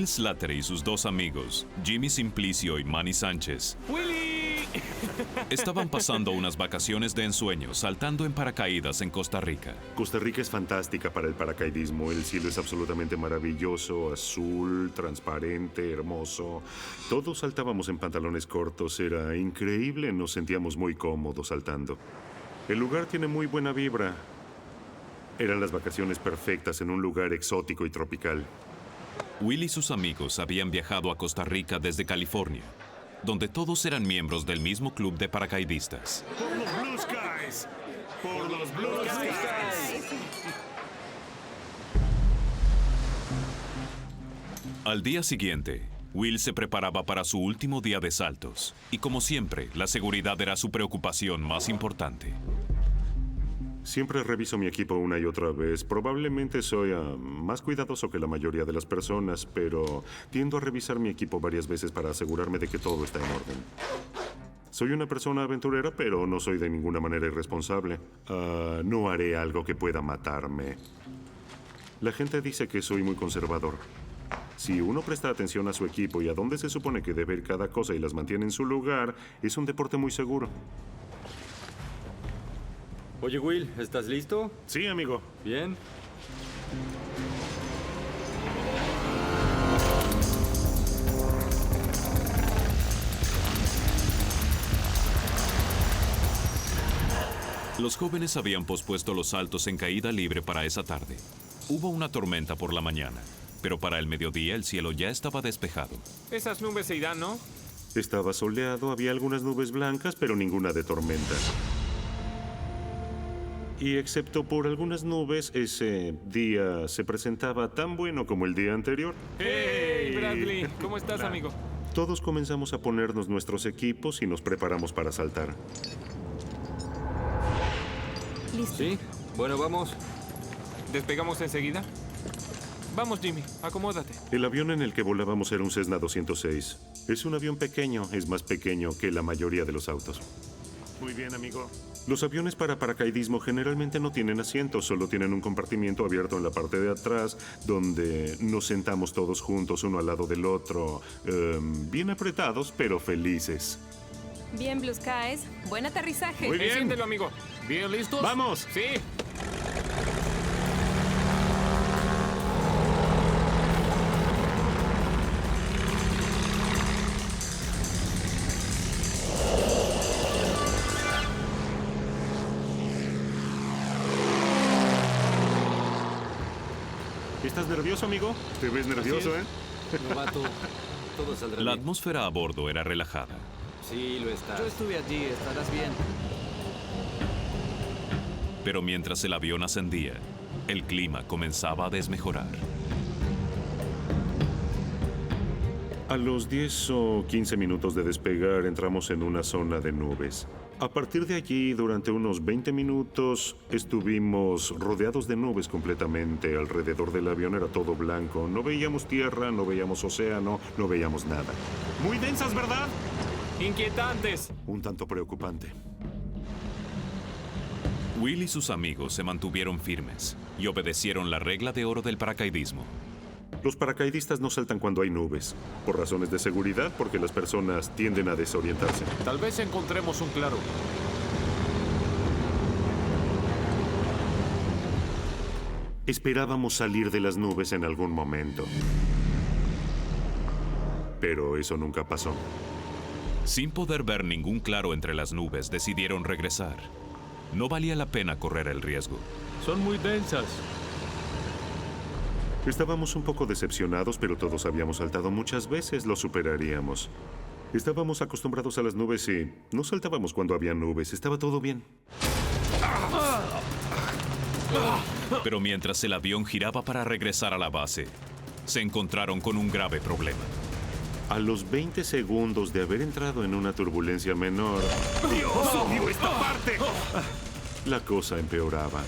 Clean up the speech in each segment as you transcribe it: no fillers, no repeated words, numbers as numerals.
Slattery y sus dos amigos, Jimmy Simplicio y Manny Sánchez, ¡Willy! estaban pasando unas vacaciones de ensueño saltando en paracaídas en Costa Rica. Costa Rica es fantástica para el paracaidismo. El cielo es absolutamente maravilloso, azul, transparente, hermoso. Todos saltábamos en pantalones cortos. Era increíble, nos sentíamos muy cómodos saltando. El lugar tiene muy buena vibra. Eran las vacaciones perfectas en un lugar exótico y tropical. Will y sus amigos habían viajado a Costa Rica desde California, donde todos eran miembros del mismo club de paracaidistas. ¡Por los Blue Skies! ¡Por los Blue Skies! Al día siguiente, Will se preparaba para su último día de saltos, y como siempre, la seguridad era su preocupación más importante. Siempre reviso mi equipo una y otra vez. Probablemente soy más cuidadoso que la mayoría de las personas, pero tiendo a revisar mi equipo varias veces para asegurarme de que todo está en orden. Soy una persona aventurera, pero no soy de ninguna manera irresponsable. No haré algo que pueda matarme. La gente dice que soy muy conservador. Si uno presta atención a su equipo y a dónde se supone que debe ir cada cosa y las mantiene en su lugar, es un deporte muy seguro. Oye, Will, ¿estás listo? Sí, amigo. Bien. Los jóvenes habían pospuesto los saltos en caída libre para esa tarde. Hubo una tormenta por la mañana, pero para el mediodía el cielo ya estaba despejado. Esas nubes se irán, ¿no? Estaba soleado, había algunas nubes blancas, pero ninguna de tormenta. Y excepto por algunas nubes, ese día se presentaba tan bueno como el día anterior. ¡Hey, Bradley! ¿Cómo estás, amigo? Todos comenzamos a ponernos nuestros equipos y nos preparamos para saltar. ¿Listo? ¿Sí? Bueno, vamos. ¿Despegamos enseguida? Vamos, Jimmy, acomódate. El avión en el que volábamos era un Cessna 206. Es un avión pequeño, es más pequeño que la mayoría de los autos. Muy bien, amigo. Los aviones para paracaidismo generalmente no tienen asientos, solo tienen un compartimiento abierto en la parte de atrás donde nos sentamos todos juntos, uno al lado del otro, bien apretados, pero felices. Bien, Blue Skies. Buen aterrizaje. Muy bien. Siéntelo, amigo. ¿Bien listos? ¡Vamos! Sí. ¿Estás nervioso, amigo? Te ves nervioso, ¿eh? Novato, todo saldrá La bien. atmósfera a bordo era relajada. Sí, lo está. Yo estuve allí, estarás bien. Pero mientras el avión ascendía, el clima comenzaba a desmejorar. A los 10 o 15 minutos de despegar entramos en una zona de nubes. A partir de allí, durante unos 20 minutos, estuvimos rodeados de nubes completamente. Alrededor del avión era todo blanco. No veíamos tierra, no veíamos océano, no veíamos nada. Muy densas, ¿verdad? Inquietantes. Un tanto preocupante. Will y sus amigos se mantuvieron firmes y obedecieron la regla de oro del paracaidismo. Los paracaidistas no saltan cuando hay nubes, por razones de seguridad, porque las personas tienden a desorientarse. Tal vez encontremos un claro. Esperábamos salir de las nubes en algún momento. Pero eso nunca pasó. Sin poder ver ningún claro entre las nubes, decidieron regresar. No valía la pena correr el riesgo. Son muy densas. Estábamos un poco decepcionados, pero todos habíamos saltado muchas veces, lo superaríamos. Estábamos acostumbrados a las nubes y no saltábamos cuando había nubes, estaba todo bien. Pero mientras el avión giraba para regresar a la base, se encontraron con un grave problema. A los 20 segundos de haber entrado en una turbulencia menor... ¡Dios, odio esta parte! La cosa empeoraba.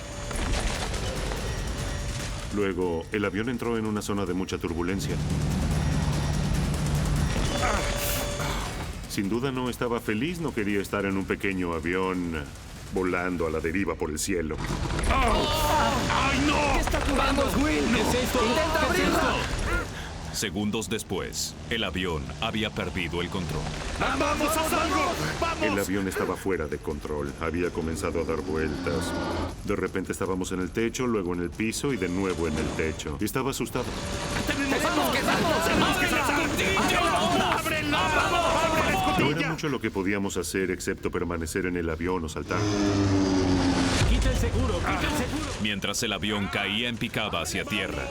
Luego, el avión entró en una zona de mucha turbulencia. Sin duda no estaba feliz, no quería estar en un pequeño avión volando a la deriva por el cielo. ¡Ay, no! ¿Qué está ocurriendo? ¡Vamos, Will! ¡Intenta abrirla! Segundos después, el avión había perdido el control. El avión estaba fuera de control. Había comenzado a dar vueltas. De repente estábamos en el techo, luego en el piso y de nuevo en el techo. Estaba asustado. No era mucho lo que podíamos hacer excepto permanecer en el avión o saltar. ¡Quita el seguro! ¡Quita el seguro! Mientras el avión caía en picada hacia tierra,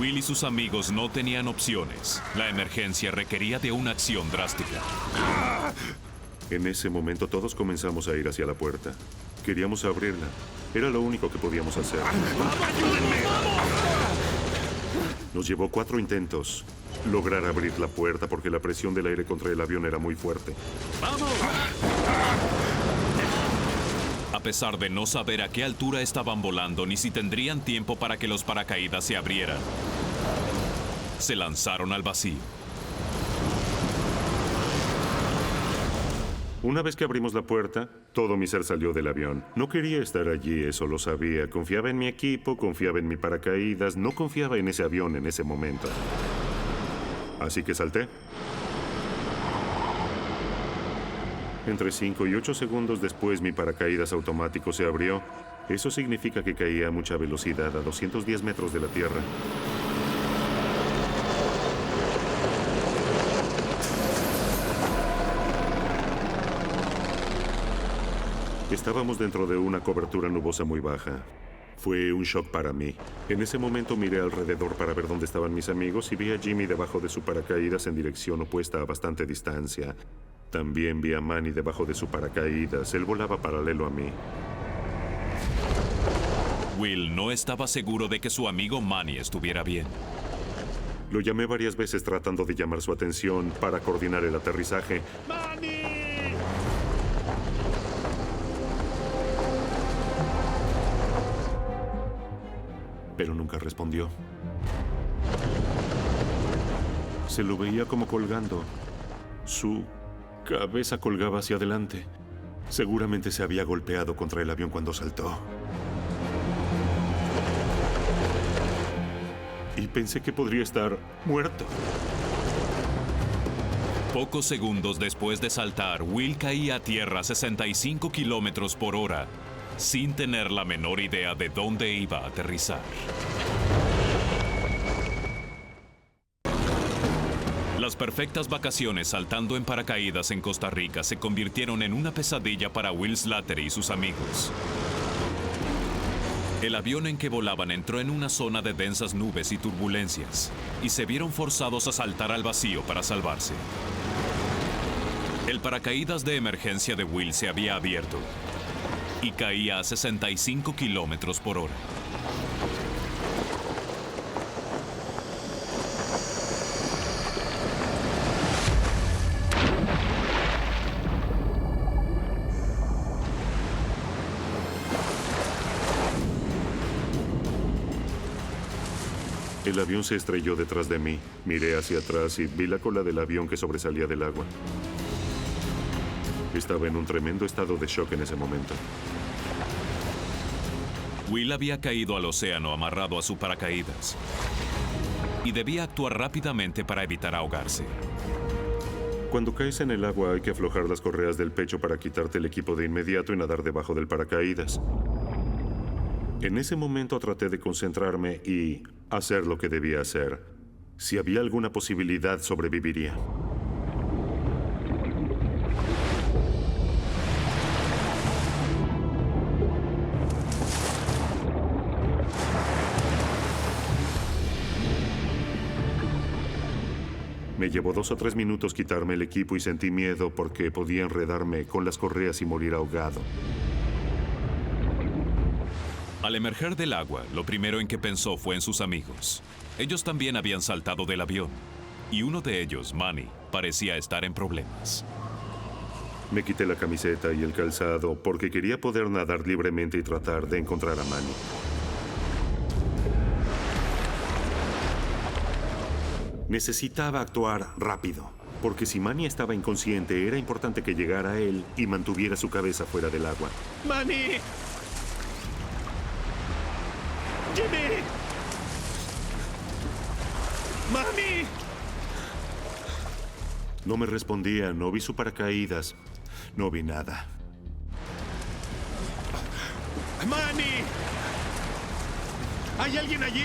Will y sus amigos no tenían opciones. La emergencia requería de una acción drástica. En ese momento todos comenzamos a ir hacia la puerta. Queríamos abrirla. Era lo único que podíamos hacer. Nos llevó 4 intentos lograr abrir la puerta porque la presión del aire contra el avión era muy fuerte. A pesar de no saber a qué altura estaban volando ni si tendrían tiempo para que los paracaídas se abrieran, se lanzaron al vacío. Una vez que abrimos la puerta, todo mi ser salió del avión. No quería estar allí, eso lo sabía. Confiaba en mi equipo, confiaba en mi paracaídas, no confiaba en ese avión en ese momento. Así que salté. Entre 5 y 8 segundos después, mi paracaídas automático se abrió. Eso significa que caía a mucha velocidad, a 210 metros de la Tierra. Estábamos dentro de una cobertura nubosa muy baja. Fue un shock para mí. En ese momento miré alrededor para ver dónde estaban mis amigos y vi a Jimmy debajo de su paracaídas en dirección opuesta a bastante distancia. También vi a Manny debajo de su paracaídas. Él volaba paralelo a mí. Will no estaba seguro de que su amigo Manny estuviera bien. Lo llamé varias veces tratando de llamar su atención para coordinar el aterrizaje. Pero nunca respondió. Se lo veía como colgando. Su cabeza colgaba hacia adelante. Seguramente se había golpeado contra el avión cuando saltó. Y pensé que podría estar muerto. Pocos segundos después de saltar, Will caía a tierra a 65 kilómetros por hora, sin tener la menor idea de dónde iba a aterrizar. Las perfectas vacaciones saltando en paracaídas en Costa Rica se convirtieron en una pesadilla para Will Slattery y sus amigos. El avión en que volaban entró en una zona de densas nubes y turbulencias, y se vieron forzados a saltar al vacío para salvarse. El paracaídas de emergencia de Will se había abierto y caía a 65 kilómetros por hora. El avión se estrelló detrás de mí. Miré hacia atrás y vi la cola del avión que sobresalía del agua. Estaba en un tremendo estado de shock en ese momento. Will había caído al océano amarrado a su paracaídas y debía actuar rápidamente para evitar ahogarse. Cuando caes en el agua hay que aflojar las correas del pecho para quitarte el equipo de inmediato y nadar debajo del paracaídas. En ese momento traté de concentrarme y hacer lo que debía hacer. Si había alguna posibilidad, sobreviviría. Me llevó 2 o 3 minutos quitarme el equipo y sentí miedo porque podía enredarme con las correas y morir ahogado. Al emerger del agua, lo primero en que pensó fue en sus amigos. Ellos también habían saltado del avión, y uno de ellos, Manny, parecía estar en problemas. Me quité la camiseta y el calzado porque quería poder nadar libremente y tratar de encontrar a Manny. Necesitaba actuar rápido, porque si Manny estaba inconsciente, era importante que llegara a él y mantuviera su cabeza fuera del agua. ¡Manny! ¡Jimmy! ¡Manny! No me respondía, no vi su paracaídas, no vi nada. ¡Manny! ¿Hay alguien allí?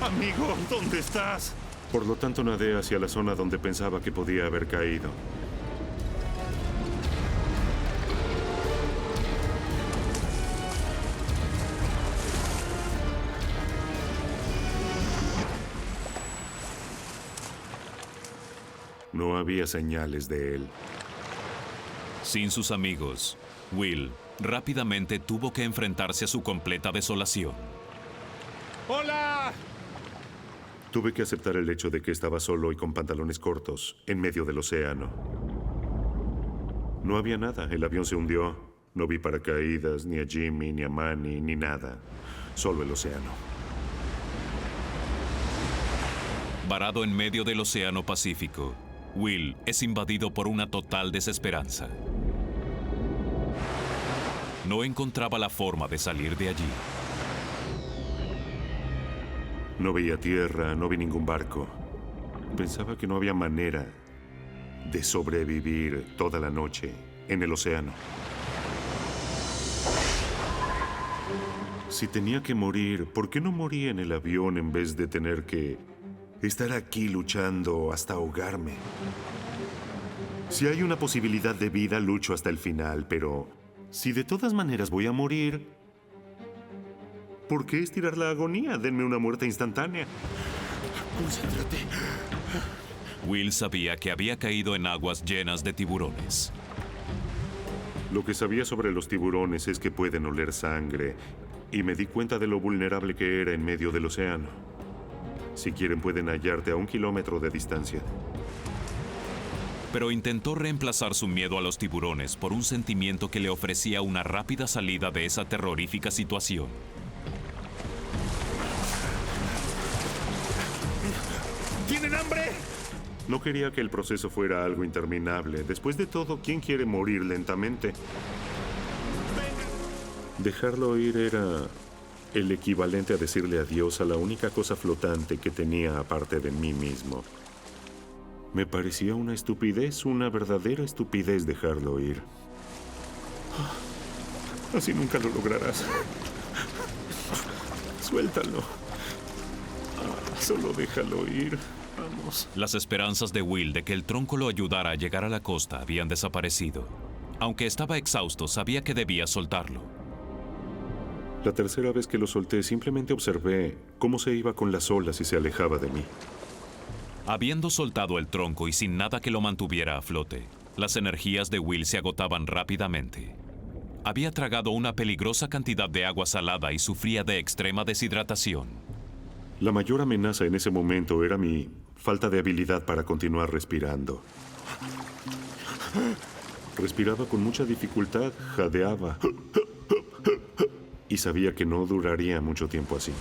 Amigo, ¿dónde estás? Por lo tanto, nadé hacia la zona donde pensaba que podía haber caído. No había señales de él. Sin sus amigos, Will rápidamente tuvo que enfrentarse a su completa desolación. ¡Hola! Tuve que aceptar el hecho de que estaba solo y con pantalones cortos, en medio del océano. No había nada, el avión se hundió. No vi paracaídas, ni a Jimmy, ni a Manny, ni nada. Solo el océano. Varado en medio del Océano Pacífico, Will es invadido por una total desesperanza. No encontraba la forma de salir de allí. No veía tierra, no vi ningún barco. Pensaba que no había manera de sobrevivir toda la noche en el océano. Si tenía que morir, ¿por qué no moría en el avión en vez de tener que estar aquí luchando hasta ahogarme? Si hay una posibilidad de vida, lucho hasta el final, pero si de todas maneras voy a morir, ¿por qué estirar la agonía? Denme una muerte instantánea. Concéntrate. Will sabía que había caído en aguas llenas de tiburones. Lo que sabía sobre los tiburones es que pueden oler sangre, y me di cuenta de lo vulnerable que era en medio del océano. Si quieren, pueden hallarte a 1 kilómetro de distancia. Pero intentó reemplazar su miedo a los tiburones por un sentimiento que le ofrecía una rápida salida de esa terrorífica situación. ¿Tienen hambre? No quería que el proceso fuera algo interminable. Después de todo, ¿quién quiere morir lentamente? Dejarlo ir era el equivalente a decirle adiós a la única cosa flotante que tenía aparte de mí mismo. Me parecía una estupidez, una verdadera estupidez dejarlo ir. Así nunca lo lograrás. Suéltalo. Solo déjalo ir. Vamos. Las esperanzas de Will de que el tronco lo ayudara a llegar a la costa habían desaparecido. Aunque estaba exhausto, sabía que debía soltarlo. La tercera vez que lo solté, simplemente observé cómo se iba con las olas y se alejaba de mí. Habiendo soltado el tronco y sin nada que lo mantuviera a flote, las energías de Will se agotaban rápidamente. Había tragado una peligrosa cantidad de agua salada y sufría de extrema deshidratación. La mayor amenaza en ese momento era mi falta de habilidad para continuar respirando. Respiraba con mucha dificultad, jadeaba. Y sabía que no duraría mucho tiempo así.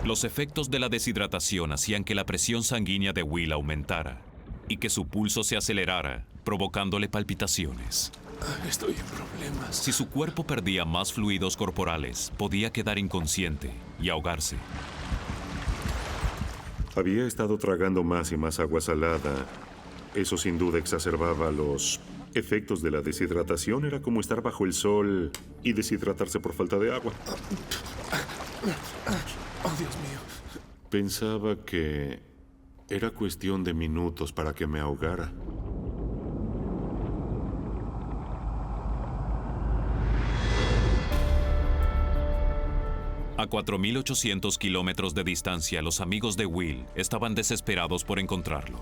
Los efectos de la deshidratación hacían que la presión sanguínea de Will aumentara y que su pulso se acelerara, provocándole palpitaciones. Estoy en problemas. Si su cuerpo perdía más fluidos corporales, podía quedar inconsciente y ahogarse. Había estado tragando más y más agua salada. Eso sin duda exacerbaba los efectos de la deshidratación. Era como estar bajo el sol y deshidratarse por falta de agua. Oh, Dios mío. Pensaba que era cuestión de minutos para que me ahogara. A 4.800 kilómetros de distancia, los amigos de Will estaban desesperados por encontrarlo.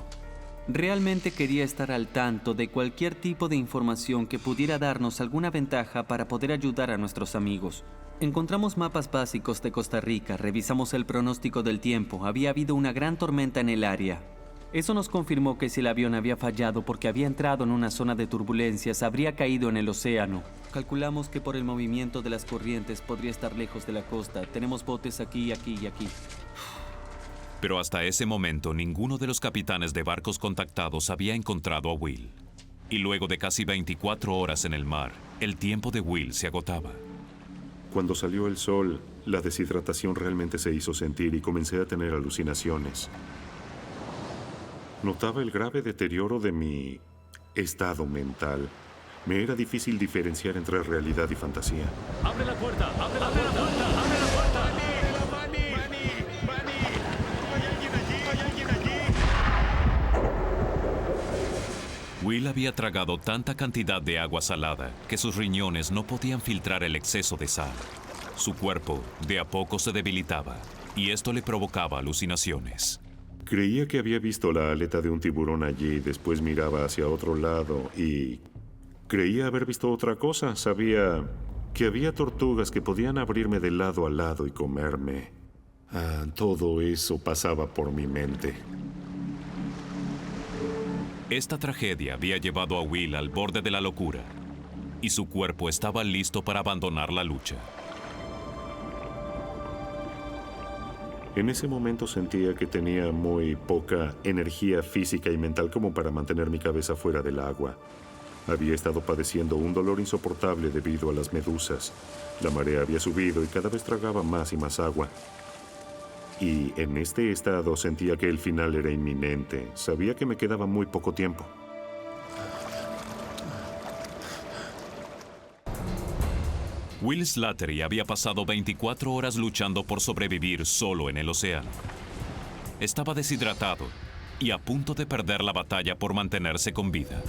Realmente quería estar al tanto de cualquier tipo de información que pudiera darnos alguna ventaja para poder ayudar a nuestros amigos. Encontramos mapas básicos de Costa Rica, revisamos el pronóstico del tiempo, había habido una gran tormenta en el área. Eso nos confirmó que si el avión había fallado porque había entrado en una zona de turbulencias, habría caído en el océano. Calculamos que por el movimiento de las corrientes podría estar lejos de la costa. Tenemos botes aquí, aquí y aquí. Pero hasta ese momento, ninguno de los capitanes de barcos contactados había encontrado a Will. Y luego de casi 24 horas en el mar, el tiempo de Will se agotaba. Cuando salió el sol, la deshidratación realmente se hizo sentir y comencé a tener alucinaciones. Notaba el grave deterioro de mi estado mental. Me era difícil diferenciar entre realidad y fantasía. ¡Abre la puerta! ¡Abre la puerta! ¡Abre la puerta! ¿Hay alguien allí? ¿Hay alguien allí? Will había tragado tanta cantidad de agua salada que sus riñones no podían filtrar el exceso de sal. Su cuerpo de a poco se debilitaba y esto le provocaba alucinaciones. Creía que había visto la aleta de un tiburón allí, después miraba hacia otro lado y creía haber visto otra cosa. Sabía que había tortugas que podían abrirme de lado a lado y comerme. Todo eso pasaba por mi mente. Esta tragedia había llevado a Will al borde de la locura y su cuerpo estaba listo para abandonar la lucha. En ese momento sentía que tenía muy poca energía física y mental como para mantener mi cabeza fuera del agua. Había estado padeciendo un dolor insoportable debido a las medusas. La marea había subido y cada vez tragaba más y más agua. Y en este estado sentía que el final era inminente. Sabía que me quedaba muy poco tiempo. Will Slattery había pasado 24 horas luchando por sobrevivir solo en el océano. Estaba deshidratado y a punto de perder la batalla por mantenerse con vida.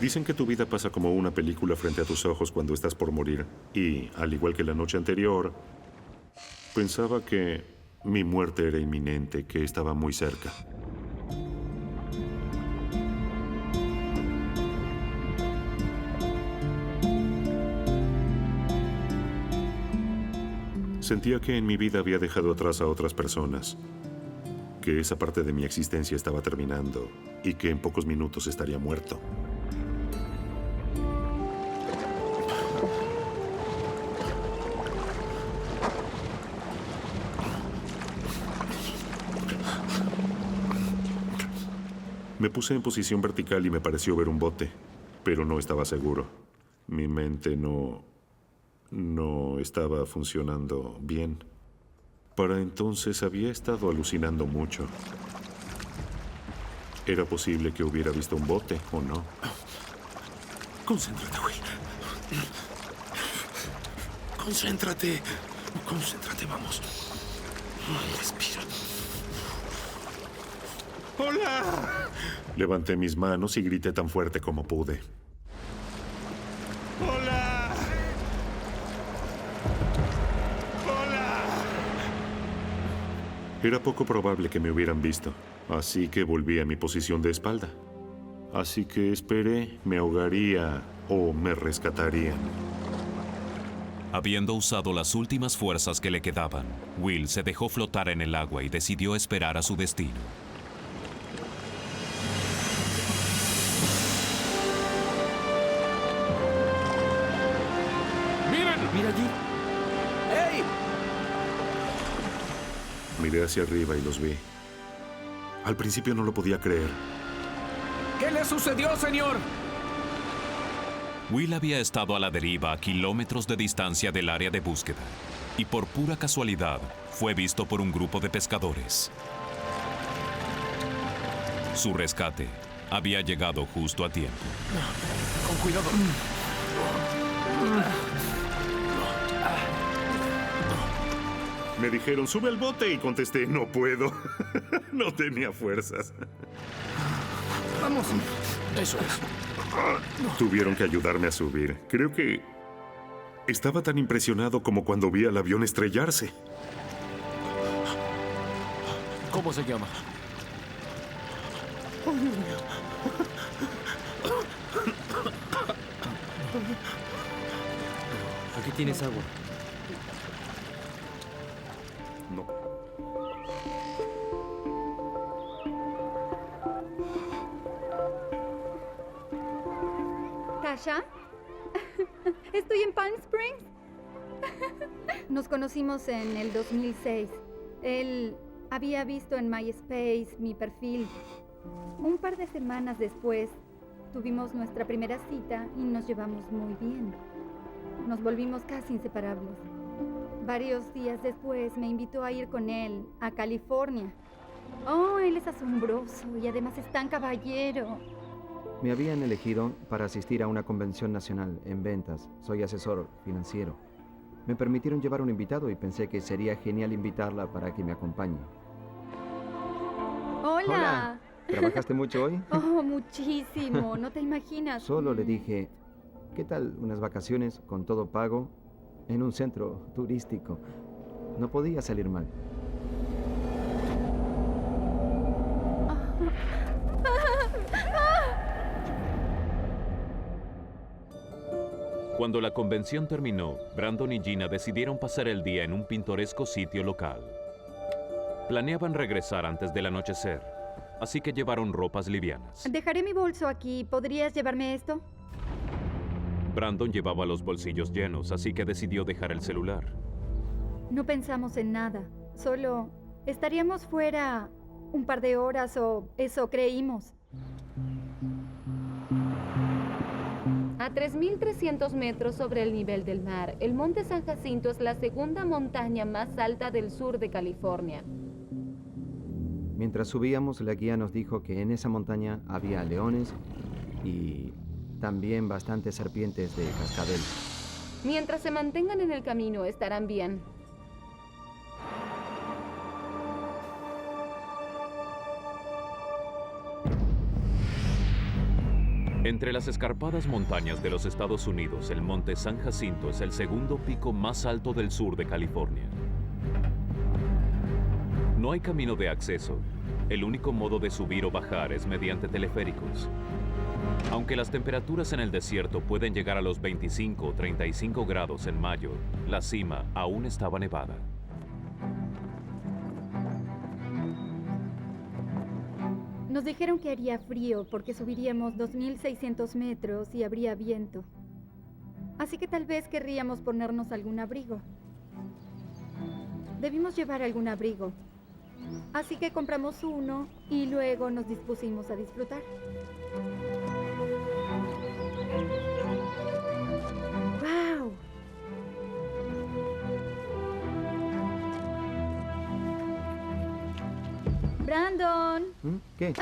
Dicen que tu vida pasa como una película frente a tus ojos cuando estás por morir. Y, al igual que la noche anterior, pensaba que mi muerte era inminente, que estaba muy cerca. Sentía que en mi vida había dejado atrás a otras personas, que esa parte de mi existencia estaba terminando y que en pocos minutos estaría muerto. Me puse en posición vertical y me pareció ver un bote, pero no estaba seguro. Mi mente no estaba funcionando bien. Para entonces había estado alucinando mucho. Era posible que hubiera visto un bote, ¿o no? Concéntrate, Will. Concéntrate. Concéntrate, vamos. Respira. ¡Hola! Levanté mis manos y grité tan fuerte como pude. ¡Hola! ¡Hola! Era poco probable que me hubieran visto, así que volví a mi posición de espalda. Así que esperé, me ahogaría o me rescatarían. Habiendo usado las últimas fuerzas que le quedaban, Will se dejó flotar en el agua y decidió esperar a su destino. ¡Mira allí! ¡Ey! Miré hacia arriba y los vi. Al principio no lo podía creer. ¿Qué le sucedió, señor? Will había estado a la deriva a kilómetros de distancia del área de búsqueda y por pura casualidad fue visto por un grupo de pescadores. Su rescate había llegado justo a tiempo. Con cuidado. Me dijeron, sube al bote, y contesté, no puedo. No tenía fuerzas. Vamos. Eso es. Tuvieron que ayudarme a subir. Creo que estaba tan impresionado como cuando vi al avión estrellarse. ¿Cómo se llama? Aquí tienes agua. No. ¿Tasha? Estoy en Palm Springs. Nos conocimos en el 2006. Él había visto en MySpace mi perfil. Un par de semanas después, tuvimos nuestra primera cita y nos llevamos muy bien. Nos volvimos casi inseparables. Varios días después me invitó a ir con él a California. Oh, él es asombroso y además es tan caballero. Me habían elegido para asistir a una convención nacional en ventas. Soy asesor financiero. Me permitieron llevar un invitado y pensé que sería genial invitarla para que me acompañe. Hola. ¿Trabajaste mucho hoy? Oh, muchísimo. No te imaginas. Solo le dije, ¿qué tal unas vacaciones con todo pago en un centro turístico? No podía salir mal. Cuando la convención terminó, Brandon y Gina decidieron pasar el día en un pintoresco sitio local. Planeaban regresar antes del anochecer, así que llevaron ropas livianas. Dejaré mi bolso aquí. ¿Podrías llevarme esto? Brandon llevaba los bolsillos llenos, así que decidió dejar el celular. No pensamos en nada. Solo estaríamos fuera un par de horas o eso creímos. A 3.300 metros sobre el nivel del mar, el Monte San Jacinto es la segunda montaña más alta del sur de California. Mientras subíamos, la guía nos dijo que en esa montaña había leones y también bastantes serpientes de cascabel. Mientras se mantengan en el camino, estarán bien. Entre las escarpadas montañas de los Estados Unidos, el Monte San Jacinto es el segundo pico más alto del sur de California. No hay camino de acceso. El único modo de subir o bajar es mediante teleféricos. Aunque las temperaturas en el desierto pueden llegar a los 25 o 35 grados en mayo, la cima aún estaba nevada. Nos dijeron que haría frío porque subiríamos 2.600 metros y habría viento. Así que tal vez querríamos ponernos algún abrigo. Debimos llevar algún abrigo. Así que compramos uno y luego nos dispusimos a disfrutar. ¡Wow! ¡Brandon! ¿Qué?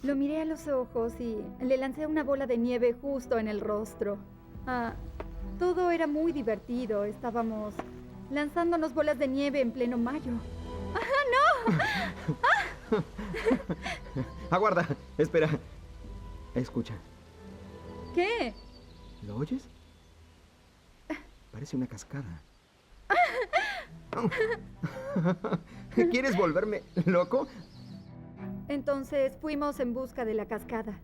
Lo miré a los ojos y le lancé una bola de nieve justo en el rostro. Todo era muy divertido. Estábamos lanzándonos bolas de nieve en pleno mayo. ¡No! Aguarda, espera. Escucha. ¿Qué? ¿Lo oyes? Parece una cascada. ¿Quieres volverme loco? Entonces fuimos en busca de la cascada.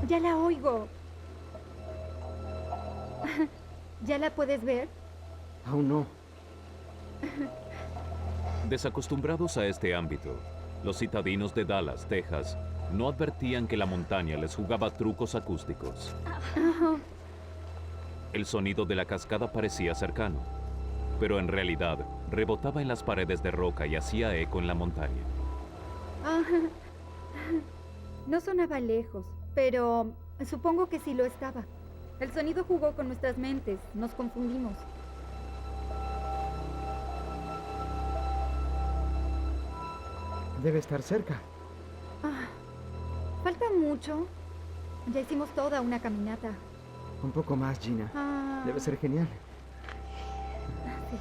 Ya la oigo. ¿Ya la puedes ver? Aún no. Desacostumbrados a este ámbito, los citadinos de Dallas, Texas, no advertían que la montaña les jugaba trucos acústicos. El sonido de la cascada parecía cercano, pero en realidad rebotaba en las paredes de roca y hacía eco en la montaña. No sonaba lejos, pero supongo que sí lo estaba. El sonido jugó con nuestras mentes, nos confundimos. Debe estar cerca. Falta mucho. Ya hicimos toda una caminata. Un poco más, Gina. Debe ser genial. Sí.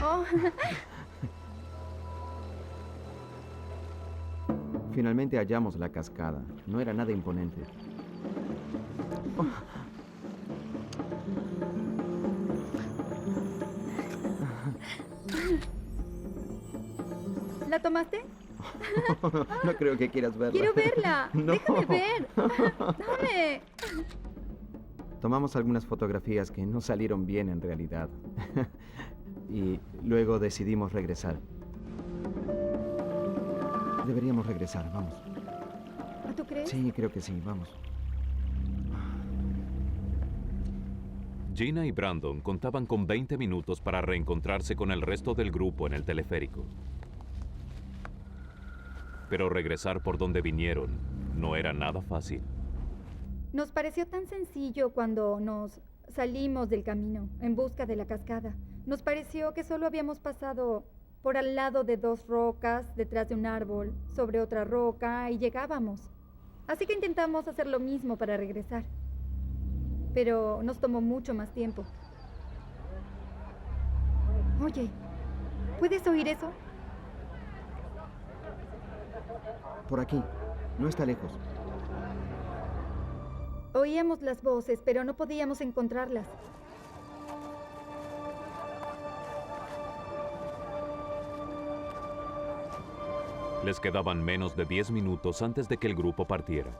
Oh. Finalmente hallamos la cascada. No era nada imponente. ¿La tomaste? No creo que quieras verla. Quiero verla. No. Déjame ver. Dame. Tomamos algunas fotografías que no salieron bien en realidad. Y luego decidimos regresar. Deberíamos regresar, vamos. ¿Tú crees? Sí, creo que sí. Vamos. Gina y Brandon contaban con 20 minutos para reencontrarse con el resto del grupo en el teleférico. Pero regresar por donde vinieron no era nada fácil. Nos pareció tan sencillo cuando nos salimos del camino en busca de la cascada. Nos pareció que solo habíamos pasado por al lado de 2 rocas, detrás de un árbol, sobre otra roca y llegábamos. Así que intentamos hacer lo mismo para regresar. Pero nos tomó mucho más tiempo. Oye, ¿puedes oír eso? Por aquí. No está lejos. Oíamos las voces, pero no podíamos encontrarlas. Les quedaban menos de 10 minutos antes de que el grupo partiera.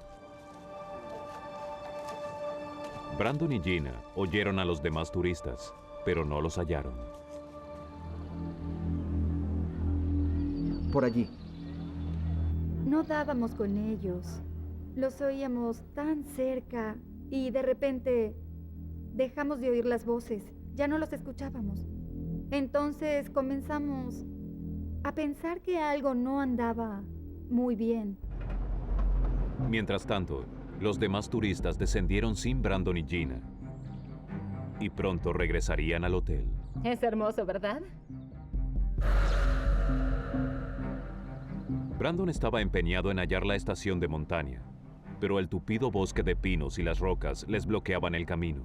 Brandon y Gina oyeron a los demás turistas, pero no los hallaron. Por allí. No dábamos con ellos. Los oíamos tan cerca y de repente dejamos de oír las voces. Ya no los escuchábamos. Entonces comenzamos a pensar que algo no andaba muy bien. Mientras tanto, los demás turistas descendieron sin Brandon y Gina. Y pronto regresarían al hotel. Es hermoso, ¿verdad? Brandon estaba empeñado en hallar la estación de montaña, pero el tupido bosque de pinos y las rocas les bloqueaban el camino.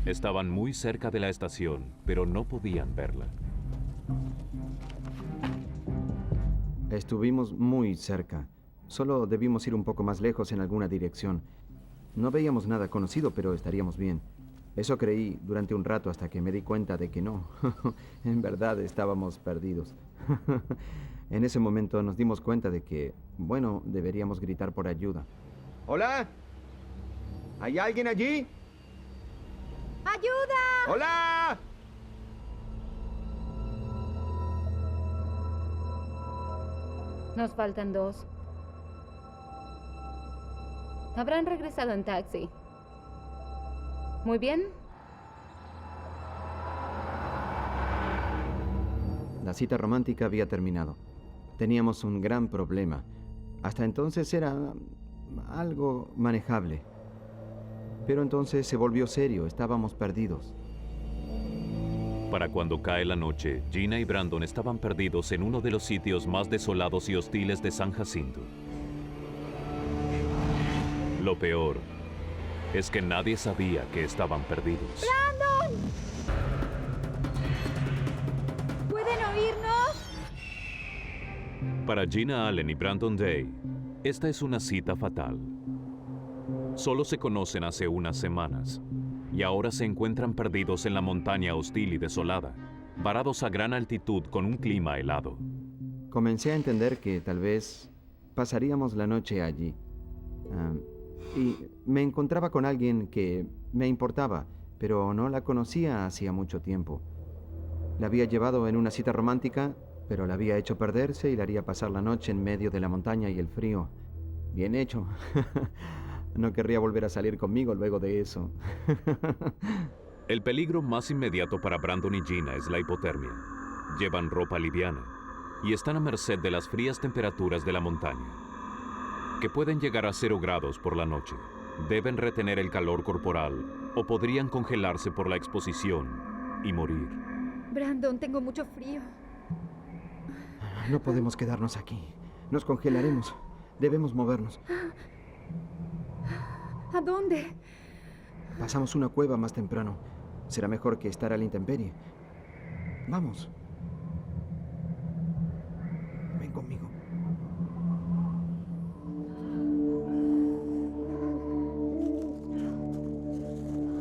Estaban muy cerca de la estación, pero no podían verla. Estuvimos muy cerca. Solo debimos ir un poco más lejos en alguna dirección. No veíamos nada conocido, pero estaríamos bien. Eso creí durante un rato hasta que me di cuenta de que no. En verdad estábamos perdidos. En ese momento nos dimos cuenta de que, bueno, deberíamos gritar por ayuda. ¡Hola! ¿Hay alguien allí? ¡Ayuda! ¡Hola! Nos faltan 2. Habrán regresado en taxi. Muy bien. La cita romántica había terminado. Teníamos un gran problema. Hasta entonces era algo manejable. Pero entonces se volvió serio. Estábamos perdidos. Para cuando cae la noche, Gina y Brandon estaban perdidos en uno de los sitios más desolados y hostiles de San Jacinto. Lo peor es que nadie sabía que estaban perdidos. ¡Brandon! ¿Pueden oírnos? Para Gina Allen y Brandon Day, esta es una cita fatal. Solo se conocen hace unas semanas y ahora se encuentran perdidos en la montaña hostil y desolada, varados a gran altitud con un clima helado. Comencé a entender que tal vez pasaríamos la noche allí. Y me encontraba con alguien que me importaba, pero no la conocía hacía mucho tiempo. La había llevado en una cita romántica, pero la había hecho perderse y la haría pasar la noche en medio de la montaña y el frío. Bien hecho. No querría volver a salir conmigo luego de eso. El peligro más inmediato para Brandon y Gina es la hipotermia. Llevan ropa liviana y están a merced de las frías temperaturas de la montaña, que pueden llegar a 0 grados por la noche. Deben retener el calor corporal o podrían congelarse por la exposición y morir. Brandon, tengo mucho frío. No podemos quedarnos aquí. Nos congelaremos. Debemos movernos. ¿A dónde? Pasamos una cueva más temprano. Será mejor que estar a la intemperie. Vamos. Ven conmigo.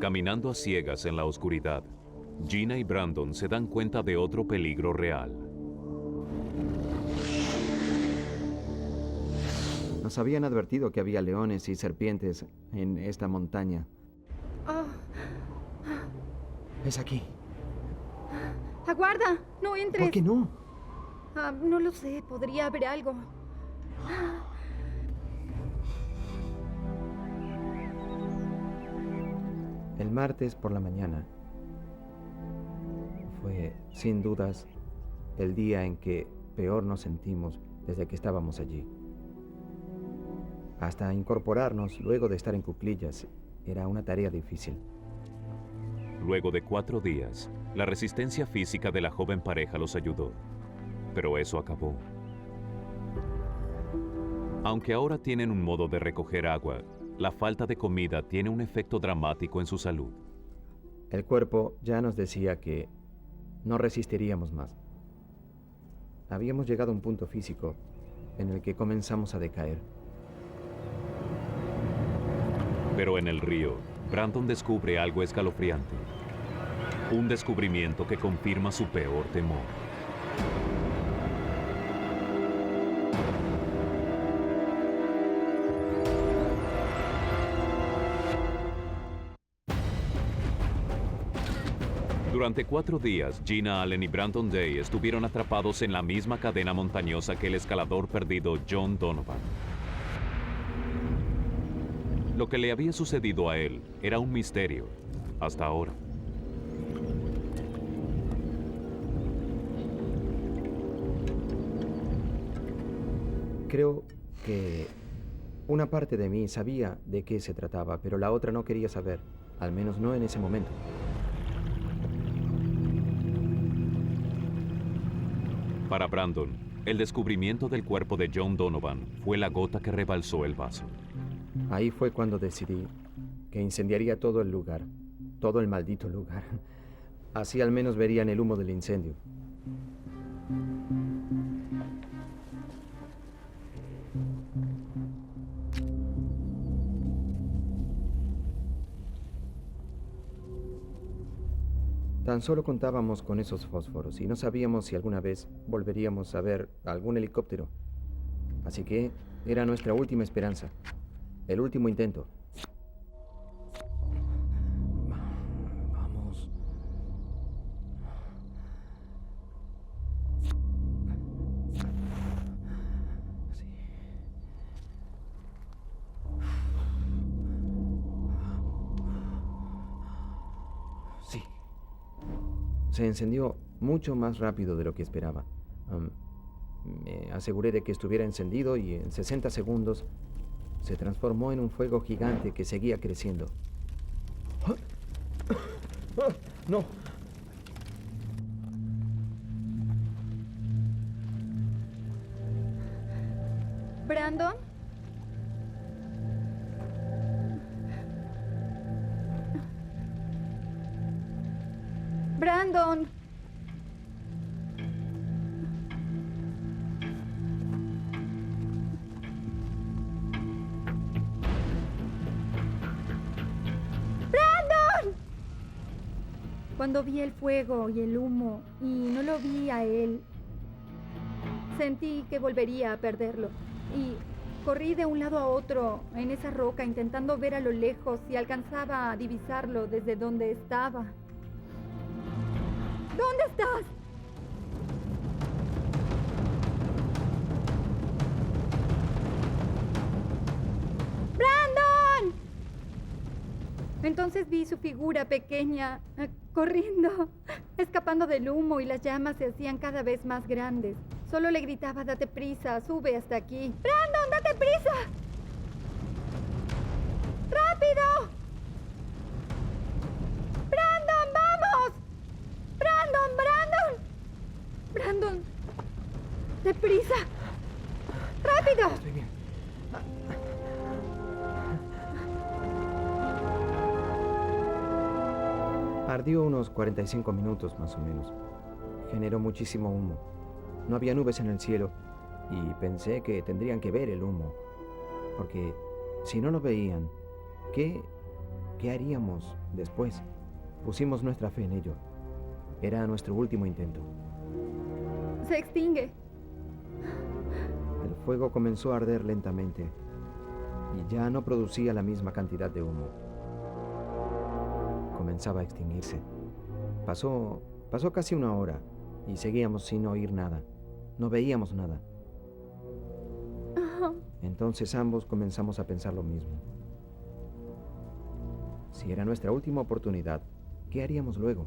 Caminando a ciegas en la oscuridad, Gina y Brandon se dan cuenta de otro peligro real. Nos habían advertido que había leones y serpientes en esta montaña. Oh. Es aquí. ¡Aguarda! ¡No entres! ¿Por qué no? No lo sé. Podría haber algo. El martes por la mañana fue, sin dudas, el día en que peor nos sentimos desde que estábamos allí. Hasta incorporarnos luego de estar en cuclillas era una tarea difícil. Luego de 4 días, la resistencia física de la joven pareja los ayudó. Pero eso acabó. Aunque ahora tienen un modo de recoger agua, la falta de comida tiene un efecto dramático en su salud. El cuerpo ya nos decía que no resistiríamos más. Habíamos llegado a un punto físico en el que comenzamos a decaer. Pero en el río, Brandon descubre algo escalofriante. Un descubrimiento que confirma su peor temor. Durante 4 días, Gina Allen y Brandon Day estuvieron atrapados en la misma cadena montañosa que el escalador perdido John Donovan. Lo que le había sucedido a él era un misterio, hasta ahora. Creo que una parte de mí sabía de qué se trataba, pero la otra no quería saber, al menos no en ese momento. Para Brandon, el descubrimiento del cuerpo de John Donovan fue la gota que rebalsó el vaso. Ahí fue cuando decidí que incendiaría todo el lugar, todo el maldito lugar. Así al menos verían el humo del incendio. Tan solo contábamos con esos fósforos y no sabíamos si alguna vez volveríamos a ver algún helicóptero. Así que era nuestra última esperanza, el último intento. Vamos. Sí. Sí. Se encendió mucho más rápido de lo que esperaba. Me aseguré de que estuviera encendido y en 60 segundos se transformó en un fuego gigante que seguía creciendo. ¡No! ¿Brandon? ¡Brandon! Cuando vi el fuego y el humo y no lo vi a él, sentí que volvería a perderlo. Y corrí de un lado a otro en esa roca intentando ver a lo lejos si alcanzaba a divisarlo desde donde estaba. ¿Dónde estás? ¡Brandon! Entonces vi su figura pequeña, corriendo, escapando del humo y las llamas se hacían cada vez más grandes. Solo le gritaba, date prisa, sube hasta aquí. ¡Brandon, date prisa! ¡Rápido! ¡Brandon, vamos! ¡Brandon, Brandon! ¡Brandon! ¡Deprisa! ¡Rápido! Estoy bien. Ardió unos 45 minutos más o menos. Generó muchísimo humo. No había nubes en el cielo y pensé que tendrían que ver el humo. Porque si no lo veían, ¿qué haríamos después? Pusimos nuestra fe en ello. Era nuestro último intento. Se extingue. El fuego comenzó a arder lentamente y ya no producía la misma cantidad de humo. Comenzaba a extinguirse. Pasó casi una hora y seguíamos sin oír nada. No veíamos nada. Entonces ambos comenzamos a pensar lo mismo. Si era nuestra última oportunidad, ¿qué haríamos luego?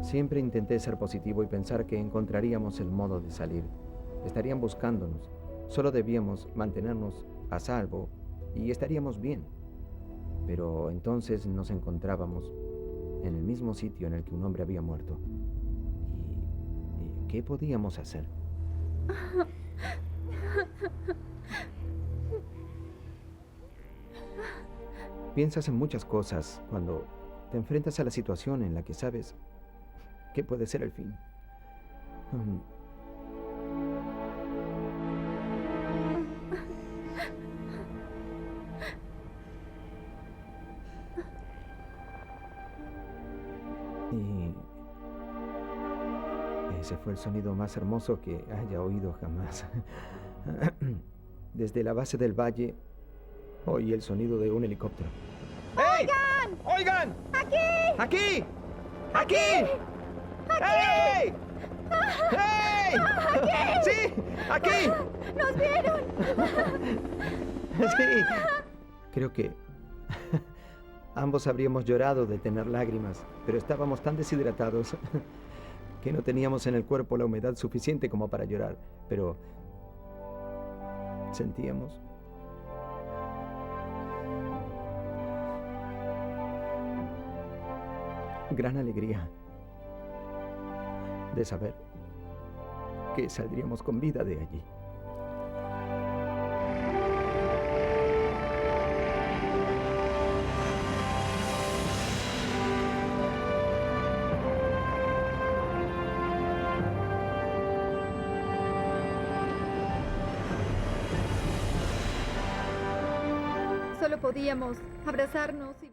Siempre intenté ser positivo y pensar que encontraríamos el modo de salir. Estarían buscándonos. Solo debíamos mantenernos a salvo y estaríamos bien. Pero entonces nos encontrábamos en el mismo sitio en el que un hombre había muerto. ¿Y qué podíamos hacer? Piensas en muchas cosas cuando te enfrentas a la situación en la que sabes que puede ser el fin. Y ese fue el sonido más hermoso que haya oído jamás. Desde la base del valle oí el sonido de un helicóptero. ¡Oigan! ¡Oigan! ¡Aquí! ¡Aquí! ¡Aquí! ¡Hey! ¡Hey! ¡Aquí! ¡Sí! ¡Aquí! ¡Nos vieron! Sí. Creo que ambos habríamos llorado de tener lágrimas, pero estábamos tan deshidratados que no teníamos en el cuerpo la humedad suficiente como para llorar. Pero sentíamos gran alegría de saber que saldríamos con vida de allí. Solo podíamos abrazarnos y